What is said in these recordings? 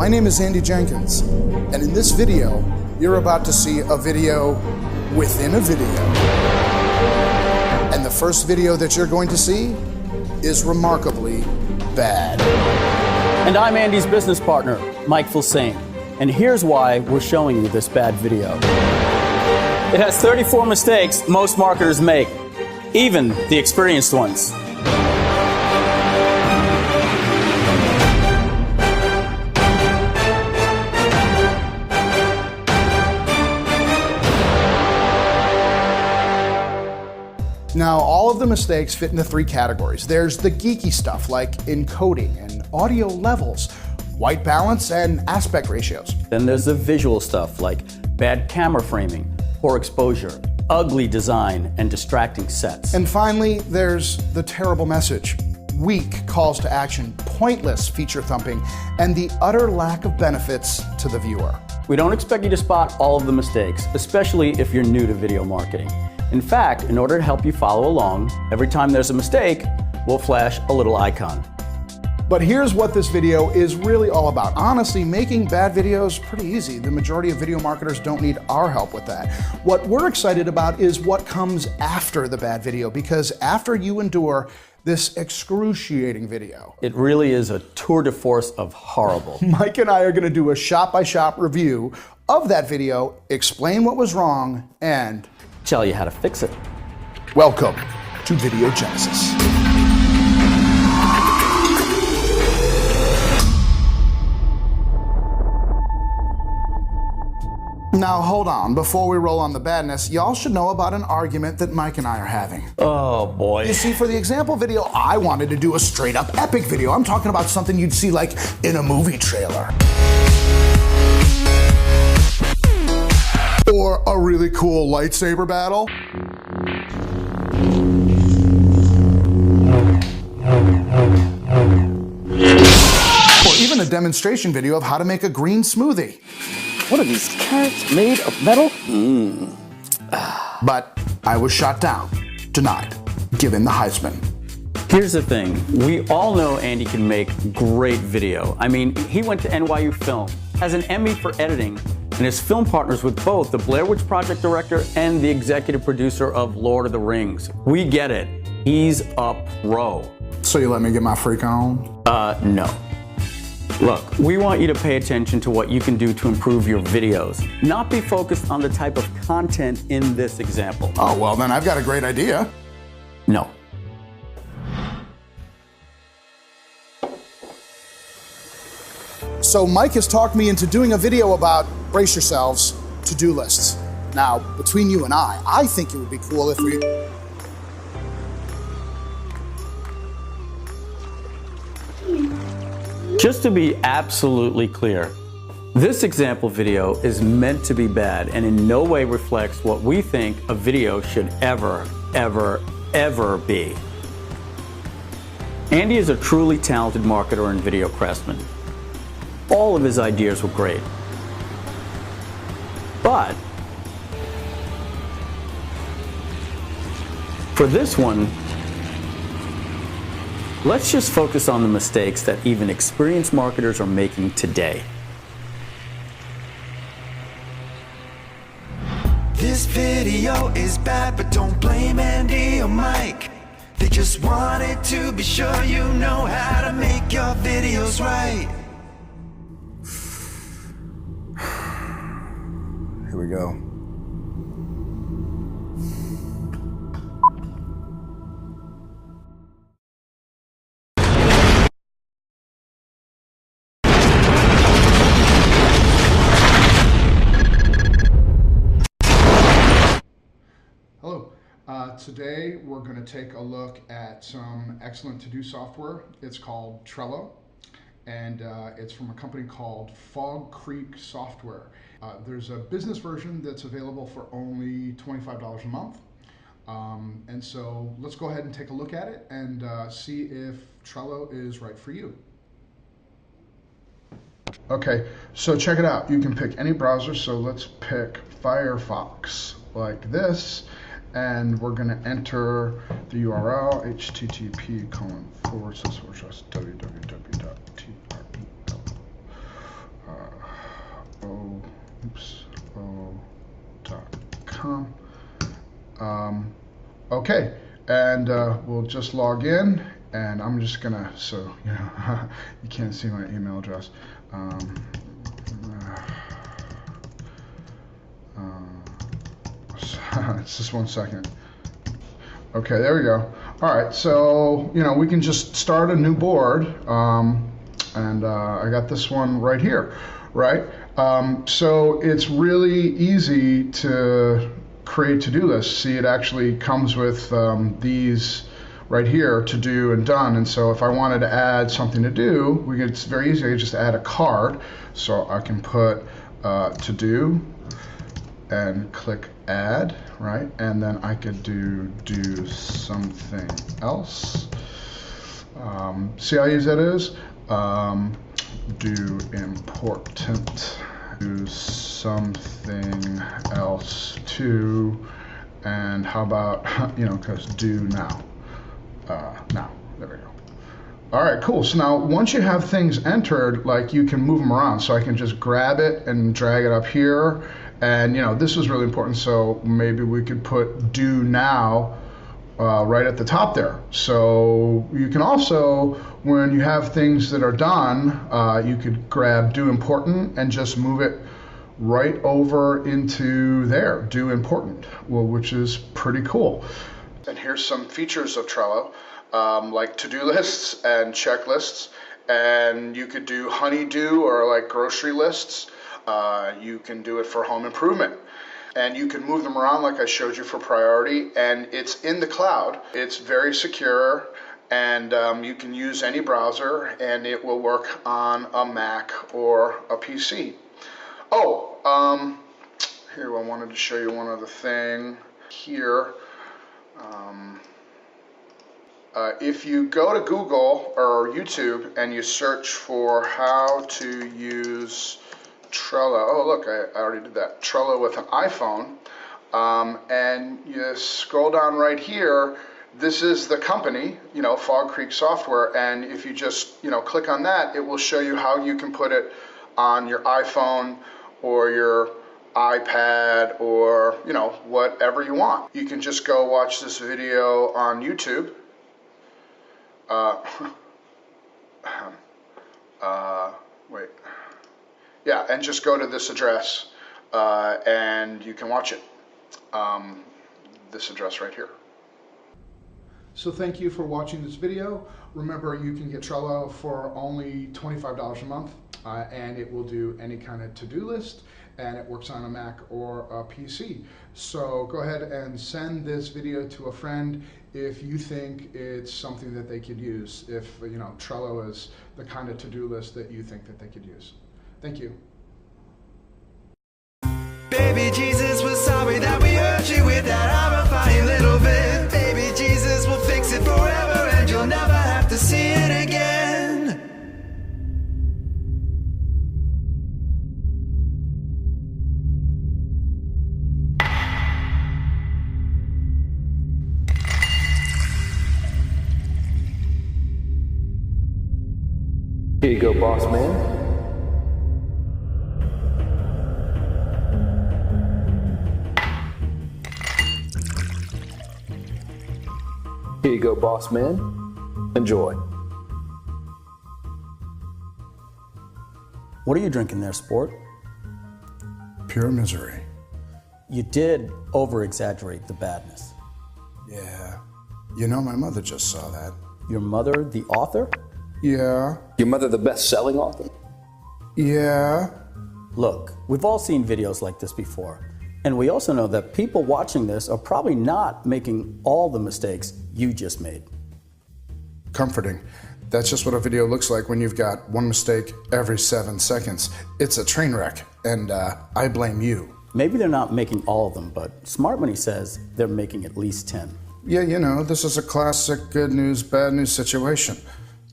My name is Andy Jenkins, and in this video, you're about to see a video within a video. And the first video that you're going to see is remarkably bad. And I'm Andy's business partner, Mike Filsaime, and here's why we're showing you this bad video. It has 34 mistakes most marketers make, even the experienced ones. Now, all of the mistakes fit into three categories. There's the geeky stuff like encoding and audio levels, white balance, and aspect ratios. Then there's the visual stuff like bad camera framing, poor exposure, ugly design, and distracting sets. And finally, there's the terrible message, weak calls to action, pointless feature thumping, and the utter lack of benefits to the viewer. We don't expect you to spot all of the mistakes, especially if you're new to video marketing. In fact, in order to help you follow along, every time there's a mistake, we'll flash a little icon. But here's what this video is really all about. Honestly, making bad videos is pretty easy. The majority of video marketers don't need our help with that. What we're excited about is what comes after the bad video, because after you endure this excruciating video, it really is a tour de force of horrible. Mike and I are gonna do a shop-by-shop review of that video, explain what was wrong, and tell you how to fix it. Welcome to Video Genesis. Now hold on, before we roll on the badness, y'all should know about an argument that Mike and I are having. Oh boy. You see, for the example video, I wanted to do a straight up epic video. I'm talking about something you'd see like in a movie trailer. Or a really cool lightsaber battle. Or even a demonstration video of how to make a green smoothie. What are these carrots made of metal? But I was shot down, denied, given the Heisman. Here's the thing, we all know Andy can make great video. I mean, he went to NYU Film, has an Emmy for editing, and is film partners with both the Blair Witch Project director and the executive producer of Lord of the Rings. We get it. He's a pro. So you let me get my freak on? No. Look, we want you to pay attention to what you can do to improve your videos, not be focused on the type of content in this example. Oh, well then I've got a great idea. No. So Mike has talked me into doing a video about, brace yourselves, to-do lists. Now, between you and I think it would be cool if we... Just to be absolutely clear, this example video is meant to be bad and in no way reflects what we think a video should ever be. Andy is a truly talented marketer and video craftsman. All of his ideas were great. But for this one, let's just focus on the mistakes that even experienced marketers are making today. This video is bad, but don't blame Andy or Mike. They just wanted to be sure you know how to make your videos right. Here we go. Hello. Today we're going to take a look at some excellent to-do software. It's called Trello, and it's from a company called Fog Creek Software. There's a business version that's available for only $25 a month. And so let's go ahead and take a look at it and see if Trello is right for you. Okay, so check it out. You can pick any browser, so let's pick Firefox like this, and we're going to enter the URL http://www.trello. com. Okay, and we'll just log in, and I'm just gonna, so you know, you can't see my email address. It's just 1 second. Okay, there we go. All right, so you know we can just start a new board, and I got this one right here, right? So it's really easy to create to-do lists. See, it actually comes with these right here, to do and done. And so if I wanted to add something to do, it's very easy. I just add a card. So I can put to do and click add, right? And then I could do something else. See how easy that is? Do important, do something else too, and how about, you know, because do now. Now, there we go. All right, cool. So now once you have things entered, like you can move them around. So I can just grab it and drag it up here. And you know, this is really important. So maybe we could put do now right at the top there. So you can also, when you have things that are done, you could grab do important and just move it right over into there, do important, well, which is pretty cool. And here's some features of Trello, like to-do lists and checklists. And you could do honey-do or like grocery lists. You can do it for home improvement. And you can move them around like I showed you for priority. And it's in the cloud. It's very secure. And you can use any browser and it will work on a Mac or a PC. Oh, here I wanted to show you one other thing here. If you go to Google or YouTube and you search for how to use Trello, oh look, I already did that, Trello with an iPhone, and you scroll down right here, this is the company, you know, Fog Creek Software, and if you just, you know, click on that, it will show you how you can put it on your iPhone or your iPad or, you know, whatever you want. You can just go watch this video on YouTube. Wait. Yeah, and just go to this address and you can watch it. This address right here. So thank you for watching this video. Remember, you can get Trello for only $25 a month, and it will do any kind of to-do list, and it works on a Mac or a PC. So go ahead and send this video to a friend if you think it's something that they could use, if you know Trello is the kind of to-do list that you think that they could use. Thank you. Baby Jesus, we're sorry that we hurt you with that horrifying little bit. Baby Jesus will fix it forever and you'll never have to see it again. Here you go, boss man. Here you go, boss man. Enjoy. What are you drinking there, sport? Pure misery. You did over-exaggerate the badness. Yeah. You know, my mother just saw that. Your mother, the author? Yeah. Your mother, the best-selling author? Yeah. Look, we've all seen videos like this before. And we also know that people watching this are probably not making all the mistakes you just made. Comforting. That's just what a video looks like when you've got one mistake every 7 seconds. It's a train wreck, and I blame you. Maybe they're not making all of them, but Smart Money says they're making at least 10. Yeah, you know, this is a classic good news, bad news situation.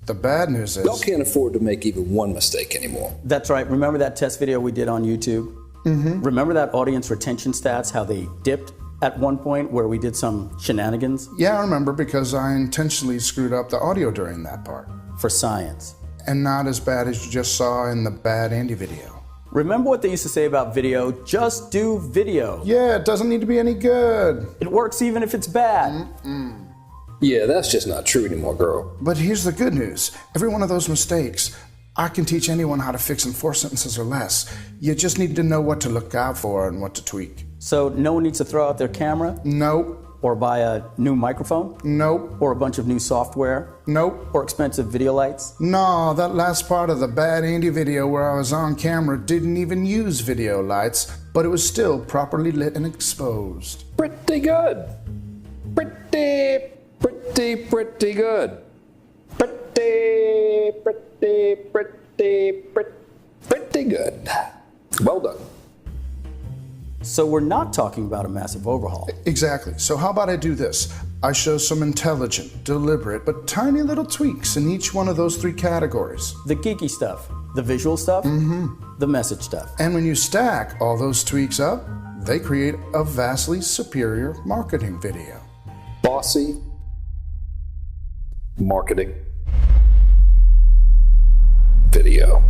The bad news is... Y'all can't afford to make even one mistake anymore. That's right. Remember that test video we did on YouTube? Mm-hmm. Remember that audience retention stats, how they dipped at one point where we did some shenanigans? Yeah, I remember, because I intentionally screwed up the audio during that part. For science. And not as bad as you just saw in the Bad Andy video. Remember what they used to say about video? Just do video. Yeah, it doesn't need to be any good. It works even if it's bad. Yeah, that's just not true anymore, girl. But here's the good news. Every one of those mistakes, I can teach anyone how to fix in 4 sentences or less. You just need to know what to look out for and what to tweak. So no one needs to throw out their camera? Nope. Or buy a new microphone? Nope. Or a bunch of new software? Nope. Or expensive video lights? No, that last part of the Bad Andy video where I was on camera didn't even use video lights, but it was still properly lit and exposed. Pretty good. Pretty good. Pretty good. Well done. So we're not talking about a massive overhaul. Exactly. So how about I do this? I show some intelligent, deliberate, but tiny little tweaks in each one of those 3 categories. The geeky stuff, the visual stuff, the message stuff. And when you stack all those tweaks up, they create a vastly superior marketing video. Bossy marketing video.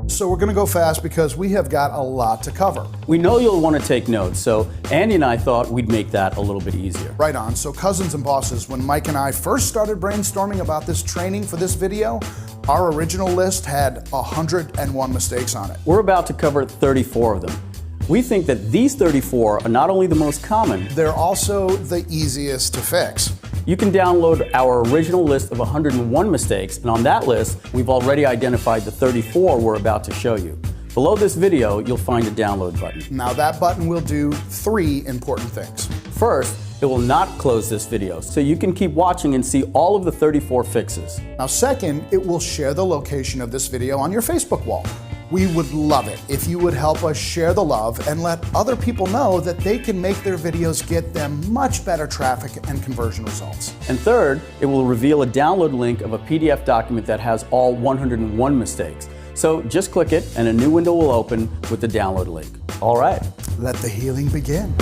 So we're going to go fast because we have got a lot to cover. We know you'll want to take notes, so Andy and I thought we'd make that a little bit easier. Right on. So cousins and bosses, when Mike and I first started brainstorming about this training for this video, our original list had 101 mistakes on it. We're about to cover 34 of them. We think that these 34 are not only the most common, They're also the easiest to fix. you can download our original list of 101 mistakes, and on that list, we've already identified the 34 we're about to show you. Below this video, you'll find a download button. Now that button will do 3 important things. First, it will not close this video, so you can keep watching and see all of the 34 fixes. Now second, it will share the location of this video on your Facebook wall. We would love it if you would help us share the love and let other people know that they can make their videos get them much better traffic and conversion results. And third, it will reveal a download link of a PDF document that has all 101 mistakes. So just click it and a new window will open with the download link. All right. Let the healing begin.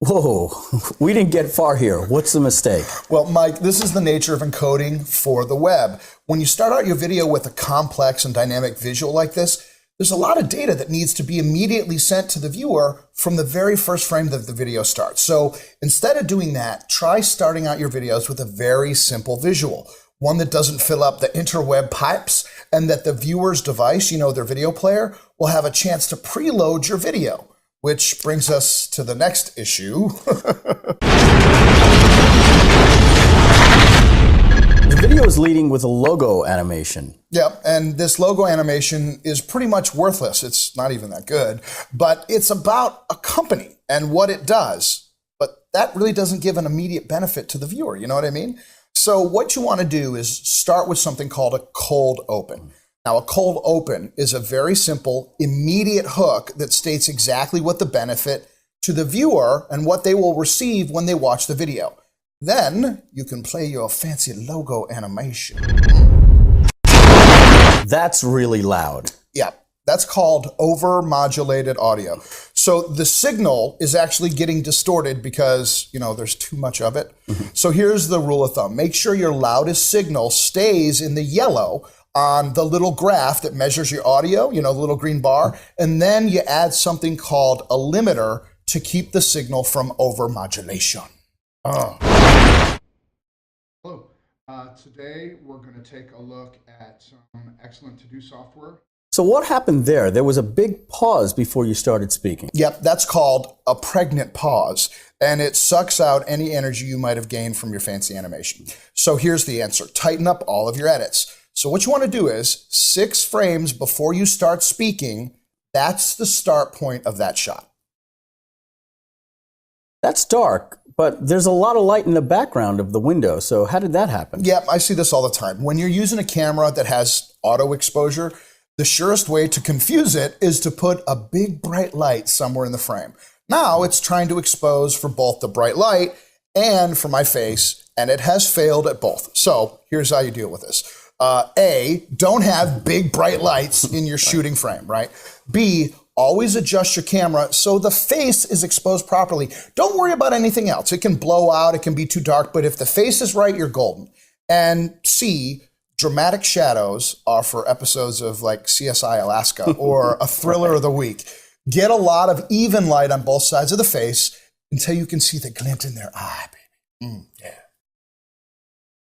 Whoa, we didn't get far here. What's the mistake? Well, Mike, this is the nature of encoding for the web. When you start out your video with a complex and dynamic visual like this, there's a lot of data that needs to be immediately sent to the viewer from the very first frame that the video starts. So instead of doing that, try starting out your videos with a very simple visual. One that doesn't fill up the interweb pipes and that the viewer's device, their video player, will have a chance to preload your video. Which brings us to the next issue. The video is leading with a logo animation. Yep, and this logo animation is pretty much worthless. It's not even that good, but it's about a company and what it does. But that really doesn't give an immediate benefit to the viewer, you know what I mean? So what you want to do is start with something called a cold open. Now, a cold open is a very simple, immediate hook that states exactly what the benefit to the viewer and what they will receive when they watch the video. Then you can play your fancy logo animation. That's really loud. Yeah, that's called over-modulated audio. So the signal is actually getting distorted because, there's too much of it. So here's the rule of thumb. Make sure your loudest signal stays in the yellow on the little graph that measures your audio, the little green bar, and then you add something called a limiter to keep the signal from over-modulation. Hello. Today we're going to take a look at some excellent to-do software. So what happened there? There was a big pause before you started speaking. Yep, that's called a pregnant pause, and it sucks out any energy you might have gained from your fancy animation. So here's the answer. Tighten up all of your edits. So what you want to do is 6 frames before you start speaking, that's the start point of that shot. That's dark, but there's a lot of light in the background of the window. So how did that happen? Yep, I see this all the time. When you're using a camera that has auto exposure, the surest way to confuse it is to put a big bright light somewhere in the frame. Now it's trying to expose for both the bright light and for my face, and it has failed at both. So here's how you deal with this. A, don't have big bright lights in your shooting frame, right? B, always adjust your camera so the face is exposed properly. Don't worry about anything else. It can blow out, it can be too dark, but if the face is right, you're golden. And C, dramatic shadows are for episodes of like CSI Alaska or a thriller of the week. Get a lot of even light on both sides of the face until you can see the glint in their eye, baby. Yeah.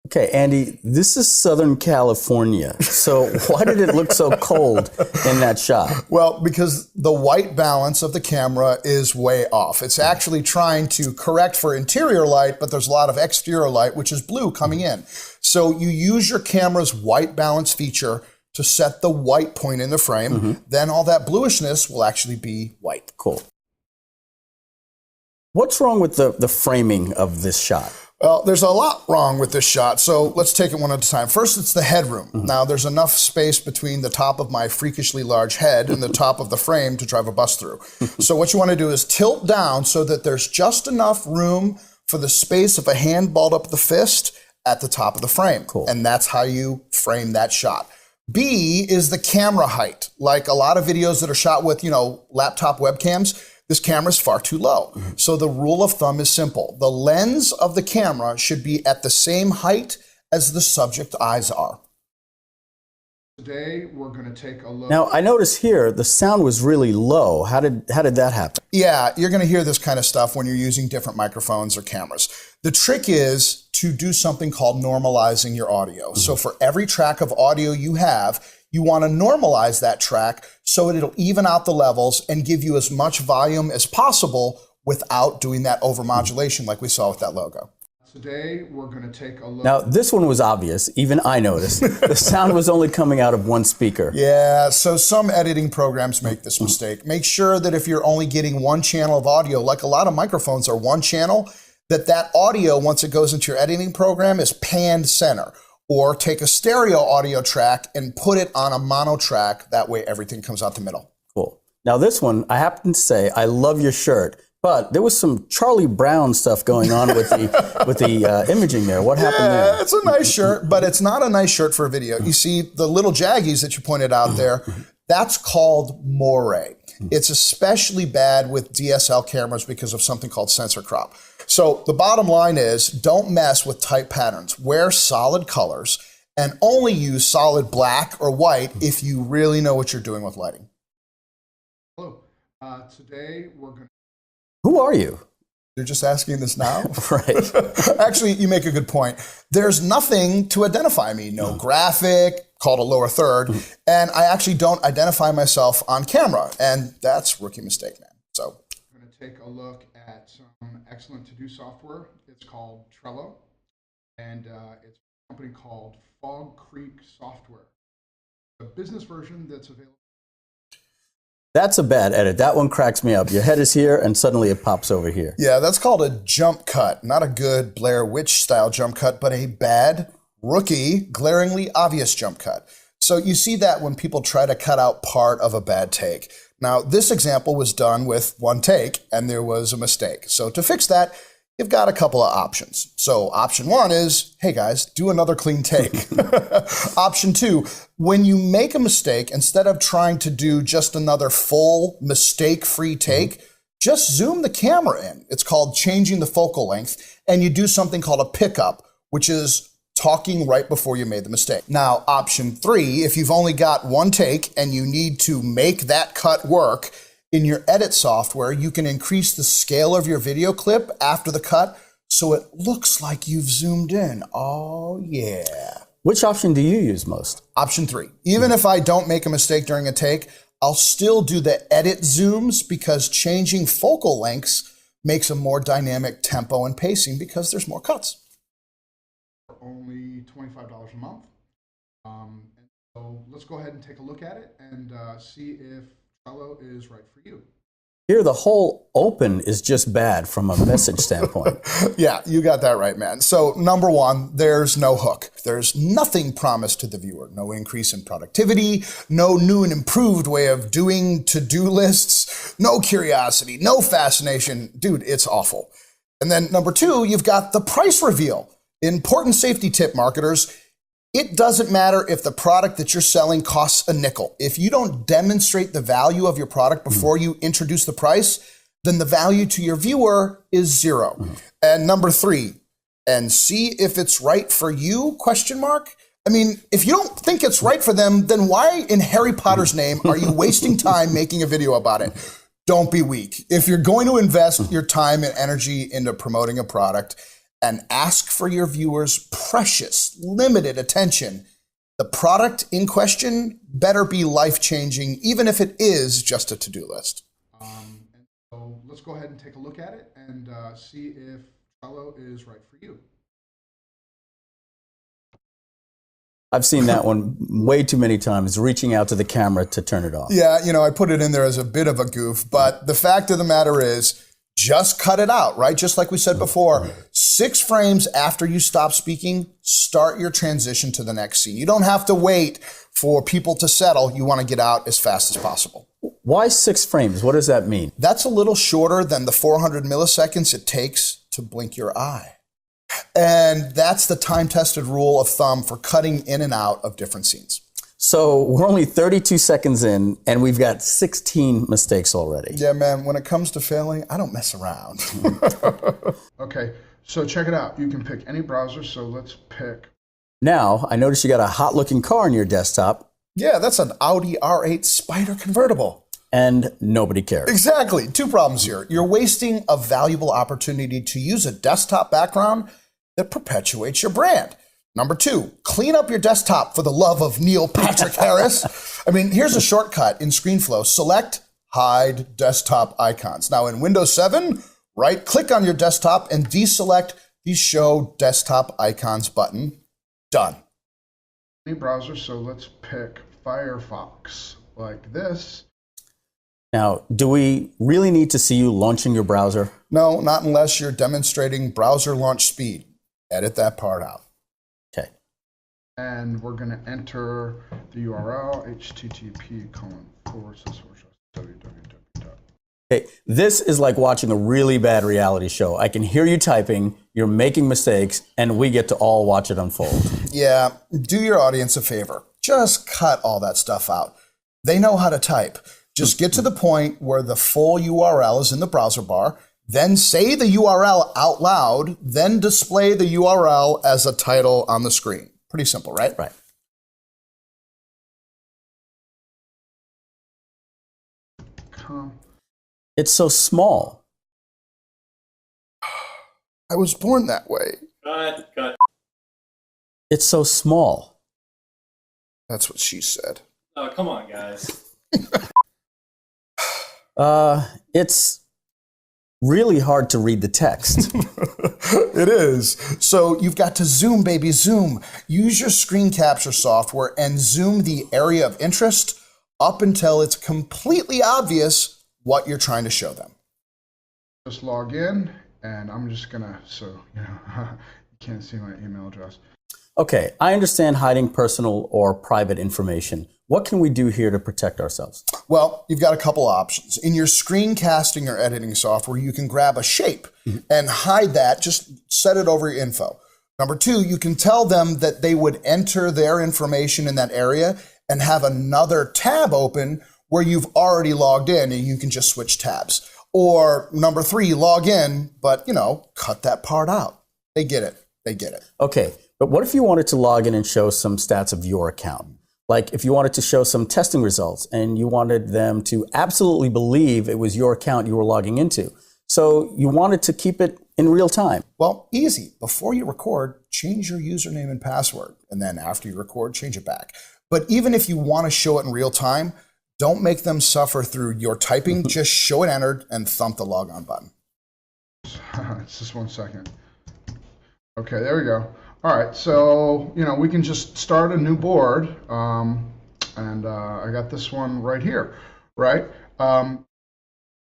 Okay, Andy, this is Southern California. So why did it look so cold in that shot? Well, because the white balance of the camera is way off. It's actually trying to correct for interior light, but there's a lot of exterior light, which is blue coming in. So you use your camera's white balance feature to set the white point in the frame. Then all that bluishness will actually be white. Cool. What's wrong with the framing of this shot? Well, there's a lot wrong with this shot, so let's take it one at a time. First, it's the headroom. Now, there's enough space between the top of my freakishly large head and the top of the frame to drive a bus through. So what you want to do is tilt down so that there's just enough room for the space of a hand balled up the fist at the top of the frame. Cool. And that's how you frame that shot. B is the camera height. Like a lot of videos that are shot with, laptop webcams, this camera is far too low. So the rule of thumb is simple. The lens of the camera should be at the same height as the subject eyes are. Today, we're going to take a look. Now, I notice here the sound was really low. How did that happen? Yeah, you're going to hear this kind of stuff when you're using different microphones or cameras. The trick is to do something called normalizing your audio. So for every track of audio you have, you want to normalize that track so it'll even out the levels and give you as much volume as possible without doing that overmodulation like we saw with that logo. Today, we're going to take a look. Now, this one was obvious. Even I noticed. The sound was only coming out of one speaker. Yeah, so some editing programs make this mistake. Make sure that if you're only getting one channel of audio, like a lot of microphones are one channel, that audio, once it goes into your editing program, is panned center. Or take a stereo audio track and put it on a mono track. That way everything comes out the middle. Cool. Now this one, I happen to say, I love your shirt, but there was some Charlie Brown stuff going on with the imaging there. What happened there? It's a nice shirt, but it's not a nice shirt for a video. You see the little jaggies that you pointed out there, that's called moire. It's especially bad with DSL cameras because of something called sensor crop. So the bottom line is don't mess with tight patterns. Wear solid colors and only use solid black or white if you really know what you're doing with lighting. Hello. Today, we're going to... Who are you? You're just asking this now? Right. Actually, you make a good point. There's nothing to identify me. No graphic, called a lower third. And I actually don't identify myself on camera. And that's rookie mistake, man. So we're going to take a look at some excellent to-do software. It's called Trello. And it's a company called Fog Creek Software. A business version that's available. That's a bad edit. That one cracks me up. Your head is here, and suddenly it pops over here. Yeah, that's called a jump cut. Not a good Blair Witch style jump cut, but a bad, rookie, glaringly obvious jump cut. So you see that when people try to cut out part of a bad take. Now, this example was done with one take, and there was a mistake. So to fix that, you've got a couple of options. So option one is, hey guys, do another clean take. Option two, when you make a mistake, instead of trying to do just another full mistake-free take, just zoom the camera in. It's called changing the focal length, and you do something called a pickup, which is talking right before you made the mistake. Now, option three, if you've only got one take and you need to make that cut work, in your edit software, you can increase the scale of your video clip after the cut so it looks like you've zoomed in. Oh, yeah. Which option do you use most? Option three. Even if I don't make a mistake during a take, I'll still do the edit zooms because changing focal lengths makes a more dynamic tempo and pacing because there's more cuts. For only $25 a month. And so let's go ahead and take a look at it and see if Trello is right for you. Here, the whole open is just bad from a message standpoint. Yeah, you got that right, man. So number one, there's no hook. There's nothing promised to the viewer. No increase in productivity, no new and improved way of doing to-do lists, no curiosity, no fascination. Dude, it's awful. And then number two, you've got the price reveal. Important safety tip, marketers. It doesn't matter if the product that you're selling costs a nickel. If you don't demonstrate the value of your product before you introduce the price, then the value to your viewer is zero. And number 3, and see if it's right for you, question mark? I mean, if you don't think it's right for them, then why in Harry Potter's name are you wasting time making a video about it? Don't be weak. If you're going to invest your time and energy into promoting a product and ask for your viewers' precious, limited attention, the product in question better be life-changing, even if it is just a to-do list. So let's go ahead and take a look at it and see if Trello is right for you. I've seen that one way too many times, reaching out to the camera to turn it off. Yeah, I put it in there as a bit of a goof, but the fact of the matter is, just cut it out, right? Just like we said before, 6 frames after you stop speaking, start your transition to the next scene. You don't have to wait for people to settle. You want to get out as fast as possible. Why 6 frames? What does that mean? That's a little shorter than the 400 milliseconds it takes to blink your eye. And that's the time-tested rule of thumb for cutting in and out of different scenes. So we're only 32 seconds in, and we've got 16 mistakes already. Yeah, man, when it comes to failing, I don't mess around. Okay, so check it out. You can pick any browser, so let's pick. Now, I notice you got a hot-looking car on your desktop, Yeah, that's an Audi R8 Spider convertible. and nobody cares. Exactly. 2 problems here. You're wasting a valuable opportunity to use a desktop background that perpetuates your brand. Number 2, clean up your desktop for the love of Neil Patrick Harris. I mean, here's a shortcut in ScreenFlow. Select Hide Desktop Icons. Now in Windows 7, right-click on your desktop and deselect the Show Desktop Icons button. Done. Any browser, so let's pick Firefox, like this. Now, do we really need to see you launching your browser? No, not unless you're demonstrating browser launch speed. Edit that part out. Okay. And we're going to enter the URL, http://www. Okay, this is like watching a really bad reality show. I can hear you typing, you're making mistakes, and we get to all watch it unfold. Yeah, do your audience a favor. Just cut all that stuff out. They know how to type. Just get to the point where the full URL is in the browser bar, then say the URL out loud, then display the URL as a title on the screen. Pretty simple, right? Right. It's so small. I was born that way. Cut. It's so small. That's what she said. Oh, come on, guys. It's really hard to read the text. It is. So you've got to zoom, baby, zoom. Use your screen capture software and zoom the area of interest up until it's completely obvious what you're trying to show them. Just log in, and I'm just going to, you can't see my email address. Okay, I understand hiding personal or private information. What can we do here to protect ourselves? Well, you've got a couple options. In your screencasting or editing software, you can grab a shape and hide that, just set it over your info. Number 2, you can tell them that they would enter their information in that area and have another tab open where you've already logged in and you can just switch tabs. Or number 3, log in, but, cut that part out. They get it. They get it. Okay, but what if you wanted to log in and show some stats of your account? Like if you wanted to show some testing results and you wanted them to absolutely believe it was your account you were logging into. So you wanted to keep it in real time. Well, easy. Before you record, change your username and password. And then after you record, change it back. But even if you want to show it in real time, don't make them suffer through your typing. Just show it entered and thump the log on button. It's just 1 second. Okay, there we go. All right, so, we can just start a new board. And I got this one right here, right?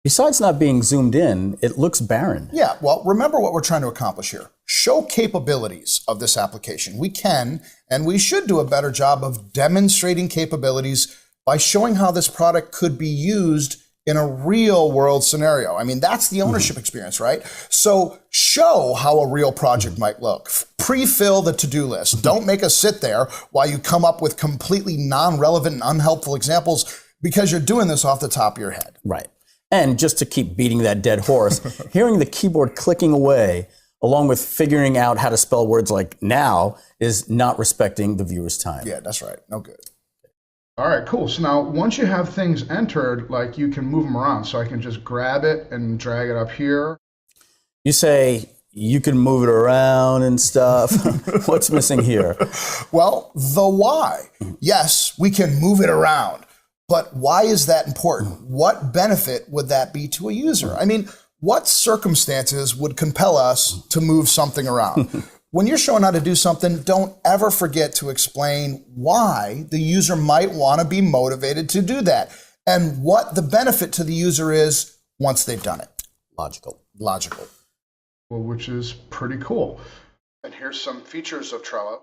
Besides not being zoomed in, it looks barren. Yeah, well, remember what we're trying to accomplish here. Show capabilities of this application. We can, and we should do a better job of demonstrating capabilities by showing how this product could be used in a real world scenario. I mean, that's the ownership experience, right? So show how a real project might look. Pre-fill the to-do list. Don't make us sit there while you come up with completely non-relevant and unhelpful examples because you're doing this off the top of your head. Right. And just to keep beating that dead horse, hearing the keyboard clicking away, along with figuring out how to spell words like now, is not respecting the viewer's time. Yeah, that's right. No good. All right, cool. So now once you have things entered, like you can move them around. So I can just grab it and drag it up here. You say you can move it around and stuff. What's missing here? Well, the why. Yes, we can move it around. But why is that important? What benefit would that be to a user? I mean, what circumstances would compel us to move something around? When you're showing how to do something, don't ever forget to explain why the user might want to be motivated to do that and what the benefit to the user is once they've done it. Logical. Well, which is pretty cool. And here's some features of Trello.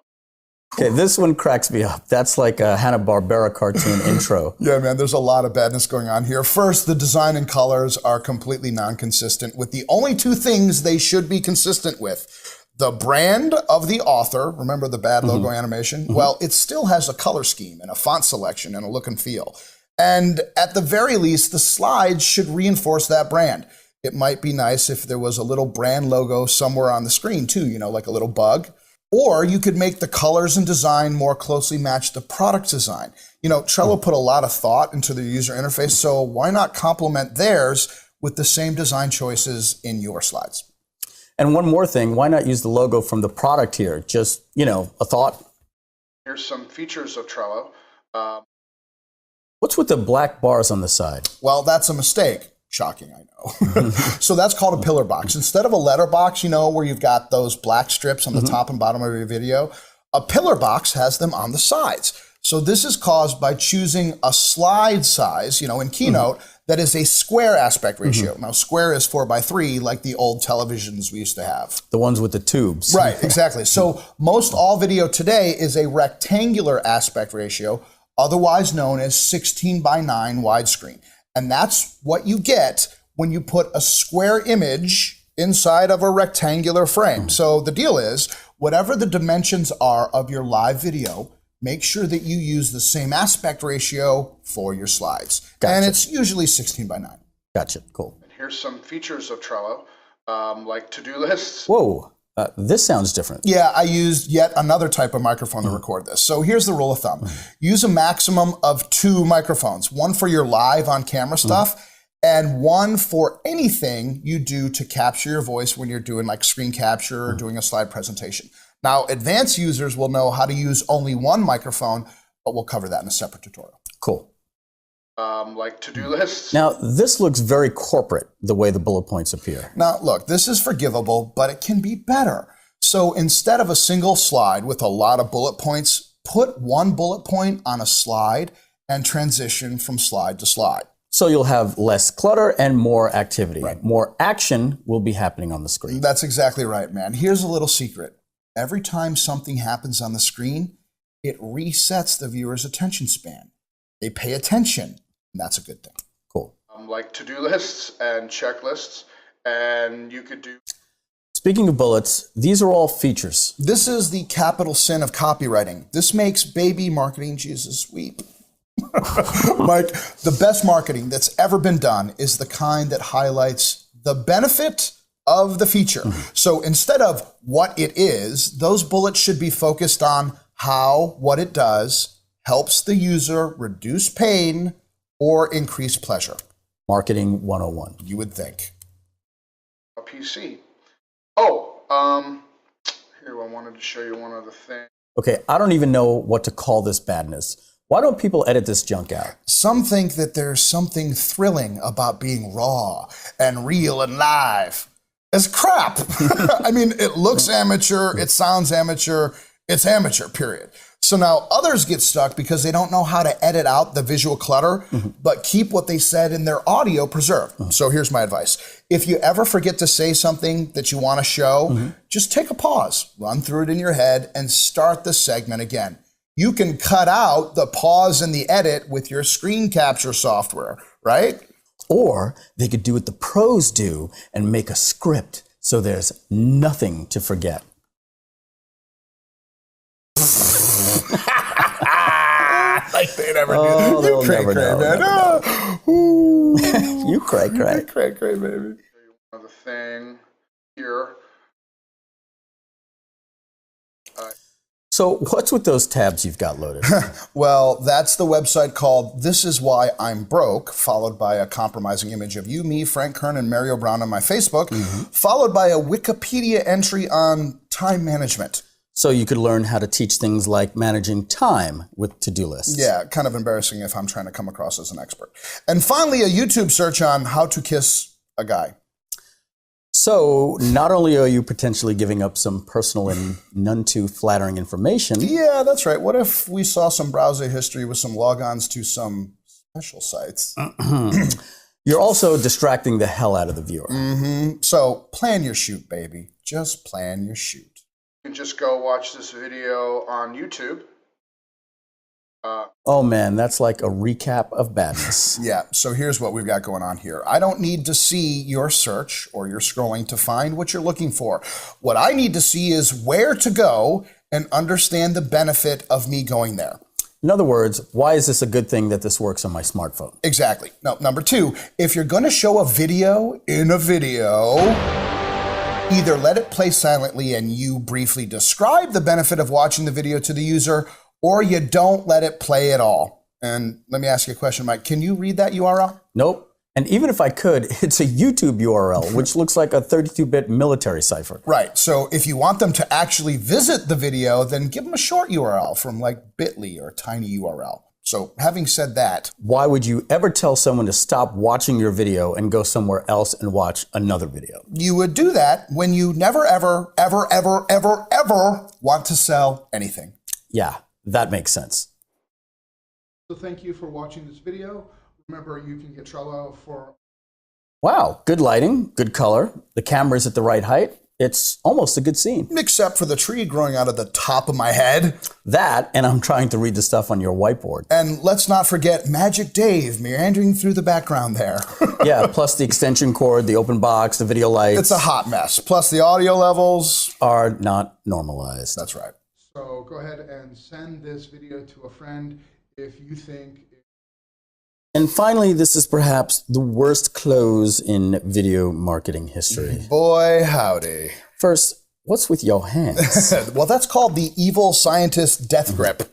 Okay, this one cracks me up. That's like a Hanna-Barbera cartoon intro. Yeah, man, there's a lot of badness going on here. First, the design and colors are completely non-consistent with the only two things they should be consistent with. The brand of the author, remember the bad logo animation? Well, it still has a color scheme and a font selection and a look and feel. And at the very least, the slides should reinforce that brand. It might be nice if there was a little brand logo somewhere on the screen too, you know, like a little bug. Or you could make the colors and design more closely match the product design. You know, Trello put a lot of thought into their user interface, so why not complement theirs with the same design choices in your slides? And one more thing, why not use the logo from the product here? Just, you know, a thought. Here's some features of Trello. What's with the black bars on the side? Well, that's a mistake. Shocking, I know. So that's called a pillar box. Instead of a letter box, you know, where you've got those black strips on the top and bottom of your video, a pillar box has them on the sides. So this is caused by choosing a slide size, you know, in Keynote, that is a square aspect ratio. Now, square is 4:3, like the old televisions we used to have. The ones with the tubes. Right, exactly. So most all video today is a rectangular aspect ratio, otherwise known as 16:9 widescreen. And that's what you get when you put a square image inside of a rectangular frame. So the deal is, whatever the dimensions are of your live video, make sure that you use the same aspect ratio for your slides. Gotcha. And it's usually 16:9. Gotcha, cool. And here's some features of Trello, like to-do lists. Whoa, this sounds different. Yeah, I used yet another type of microphone to record this. So here's the rule of thumb. Use a maximum of 2 microphones, one for your live on camera stuff and one for anything you do to capture your voice when you're doing like screen capture or doing a slide presentation. Now, advanced users will know how to use only one microphone, but we'll cover that in a separate tutorial. Cool. Like to-do lists. Now, this looks very corporate, the way the bullet points appear. Now, look, this is forgivable, but it can be better. So instead of a single slide with a lot of bullet points, put one bullet point on a slide and transition from slide to slide. So you'll have less clutter and more activity. Right. More action will be happening on the screen. That's exactly right, man. Here's a little secret. Every time something happens on the screen, it resets the viewer's attention span. They pay attention, and that's a good thing. Cool. Like to-do lists and checklists, and you could do... Speaking of bullets, these are all features. This is the capital sin of copywriting. This makes baby marketing Jesus weep. Mike, the best marketing that's ever been done is the kind that highlights the benefit of the feature. So instead of what it is, those bullets should be focused on how what it does helps the user reduce pain or increase pleasure. Marketing 101. You would think. A PC. Oh, here, I wanted to show you one other thing. Okay, I don't even know what to call this badness. Why don't people edit this junk out? Some think that there's something thrilling about being raw and real and live. It's crap. I mean, it looks amateur, it sounds amateur, it's amateur, period. So now others get stuck because they don't know how to edit out the visual clutter, but keep what they said in their audio preserved. So here's my advice. If you ever forget to say something that you want to show, just take a pause, run through it in your head, and start the segment again. You can cut out the pause and the edit with your screen capture software, right? Or they could do what the pros do and make a script so there's nothing to forget. Like they never do. Oh, they'll You cray, never cray, know. man. Never Ah, ooh. You cray, cray. Cray, cray, baby. Another thing here. So what's with those tabs you've got loaded? Well, that's the website called This Is Why I'm Broke, followed by a compromising image of you, me, Frank Kern, and Mario Brown on my Facebook, followed by a Wikipedia entry on time management. So you could learn how to teach things like managing time with to-do lists. Yeah, kind of embarrassing if I'm trying to come across as an expert. And finally, a YouTube search on how to kiss a guy. So not only are you potentially giving up some personal and none too flattering information, Yeah, that's right. What if we saw some browser history with some logons to some special sites? you're also distracting the hell out of the viewer. So plan your shoot, baby. Just plan your shoot. You can just go watch this video on YouTube. Oh man, that's like a recap of badness. Yeah, so here's what we've got going on here. I don't need to see your search or your scrolling to find what you're looking for. What I need to see is where to go and understand the benefit of me going there. In other words, why is this a good thing that this works on my smartphone? Exactly. No, number two, if you're going to show a video in a video, either let it play silently and you briefly describe the benefit of watching the video to the user, or you don't let it play at all. And let me ask you a question, Mike. Can you read that URL? Nope. And even if I could, it's a YouTube URL, which looks like a 32-bit military cipher. Right. So if you want them to actually visit the video, then give them a short URL from like Bitly or Tiny URL. So having said that, Why would you ever tell someone to stop watching your video and go somewhere else and watch another video? you would do that when you never, ever, ever, ever, ever, ever want to sell anything. Yeah, that makes sense. So thank you for watching this video. Remember, you can get Trello for Wow, good lighting, good color. The camera's at the right height. It's almost a good scene. Except for the tree growing out of the top of my head. That, and I'm trying to read the stuff on your whiteboard. And let's not forget Magic Dave meandering through the background there. Yeah, plus the extension cord, the open box, the video lights It's a hot mess. Plus the audio levels. are not normalized. That's right. So go ahead and send this video to a friend if you think. And finally, this is perhaps the worst close in video marketing history. Boy, howdy. First, what's with your hands? Well, that's called the evil scientist death grip.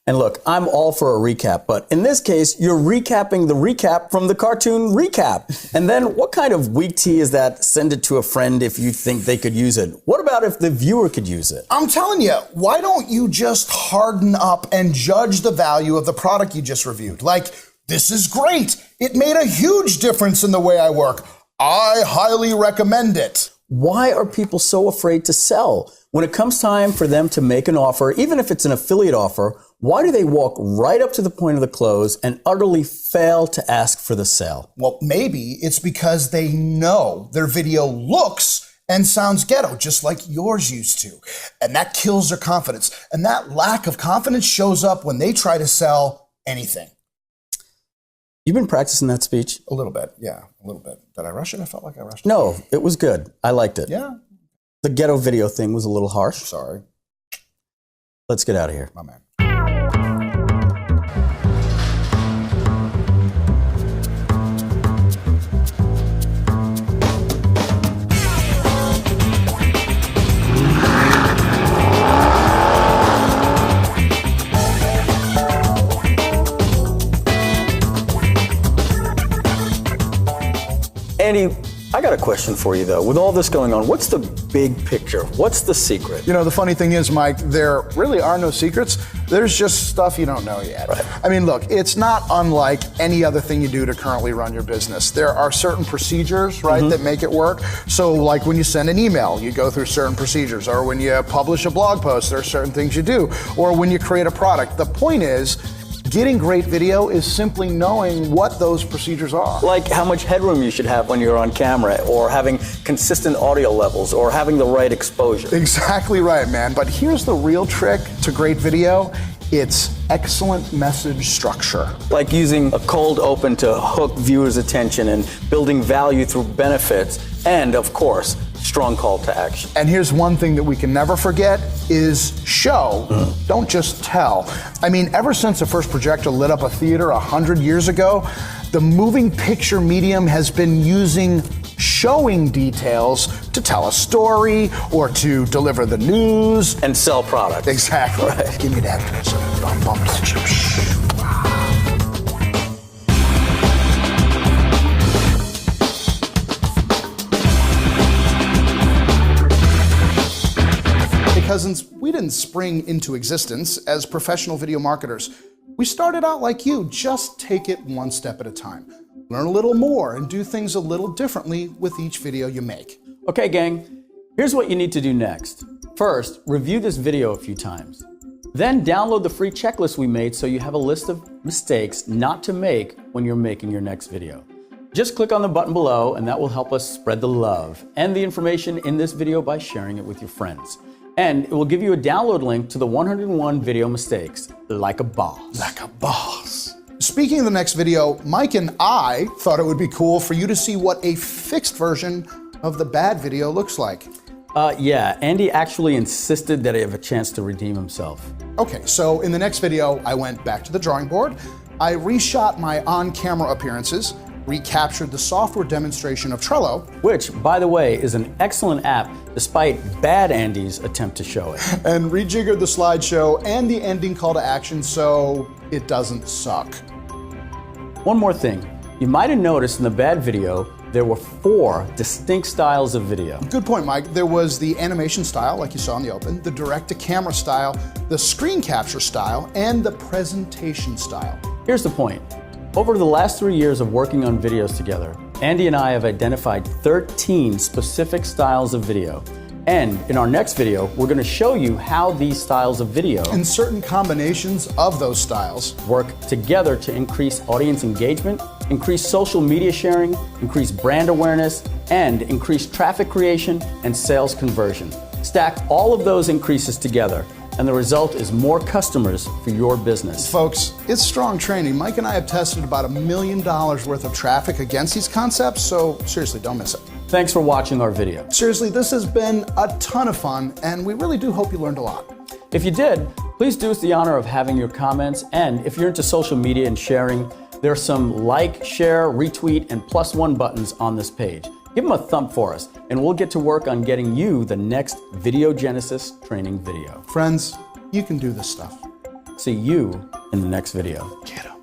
And look, I'm all for a recap, but in this case, you're recapping the recap from the cartoon recap. And then what kind of weak tea is that? Send it to a friend if you think they could use it. What about if the viewer could use it? I'm telling you, why don't you just harden up and judge the value of the product you just reviewed? Like, this is great. It made a huge difference in the way I work. I highly recommend it. Why are people so afraid to sell? When it comes time for them to make an offer, even if it's an affiliate offer, why do they walk right up to the point of the close and utterly fail to ask for the sale? Well, maybe it's because they know their video looks and sounds ghetto, just like yours used to. And that kills their confidence. And that lack of confidence shows up when they try to sell anything. You've been practicing that speech? A little bit, yeah, a little bit. Did I rush it? I felt like I rushed it. No, it was good. I liked it. Yeah, The ghetto video thing was a little harsh. sorry, Let's get out of here. my man. Andy, I got a question for you though. With all this going on, what's the big picture? What's the secret? You know, the funny thing is, Mike, there really are no secrets. There's just stuff you don't know yet. Right. I mean, look, it's not unlike any other thing you do to currently run your business. There are certain procedures, right, that make it work. So, like when you send an email, you go through certain procedures. Or when you publish a blog post, there are certain things you do. Or when you create a product. The point is, getting great video is simply knowing what those procedures are. Like how much headroom you should have when you're on camera, or having consistent audio levels, or having the right exposure. Exactly right, man. But here's the real trick to great video. its excellent message structure. Like using a cold open to hook viewers' attention and building value through benefits, and of course, strong call to action. And here's one thing that we can never forget is show, don't just tell. I mean, ever since the first projector lit up a theater 100 years ago, the moving picture medium has been using showing details to tell a story or to deliver the news. And sell products. Exactly. Right. Give me that. Bum, bum, Cousins, we didn't spring into existence as professional video marketers. We started out like you, just take it one step at a time. Learn a little more and do things a little differently with each video you make. Okay, gang, here's what you need to do next. First, review this video a few times. Then download the free checklist we made so you have a list of mistakes not to make when you're making your next video. Just click on the button below and that will help us spread the love and the information in this video by sharing it with your friends. And it will give you a download link to the 101 video mistakes, like a boss. Like a boss. Speaking of the next video, Mike and I thought it would be cool for you to see what a fixed version of the bad video looks like. Yeah, Andy actually insisted that I have a chance to redeem himself. Okay, so in the next video, I went back to the drawing board. I reshot my on-camera appearances, recaptured the software demonstration of Trello. Which, by the way, is an excellent app despite bad Andy's attempt to show it. And rejiggered the slideshow and the ending call to action so it doesn't suck. One more thing. You might have noticed in the bad video, there were 4 distinct styles of video. Good point, Mike. There was the animation style, like you saw in the open, the direct-to-camera style, the screen capture style, and the presentation style. Here's the point. Over the last 3 years of working on videos together, Andy and I have identified 13 specific styles of video. And in our next video, we're going to show you how these styles of video and certain combinations of those styles work together to increase audience engagement, increase social media sharing, increase brand awareness, and increase traffic creation and sales conversion. Stack all of those increases together, and the result is more customers for your business. Folks, it's strong training. Mike and I have tested about $1 million worth of traffic against these concepts, so seriously, don't miss it. Thanks for watching our video. Seriously, this has been a ton of fun, and we really do hope you learned a lot. If you did, please do us the honor of having your comments, and if you're into social media and sharing, there are some like, share, retweet, and +1 buttons on this page. Give them a thumb for us, and we'll get to work on getting you the next Video Genesis training video. Friends, you can do this stuff. See you in the next video. Get 'em.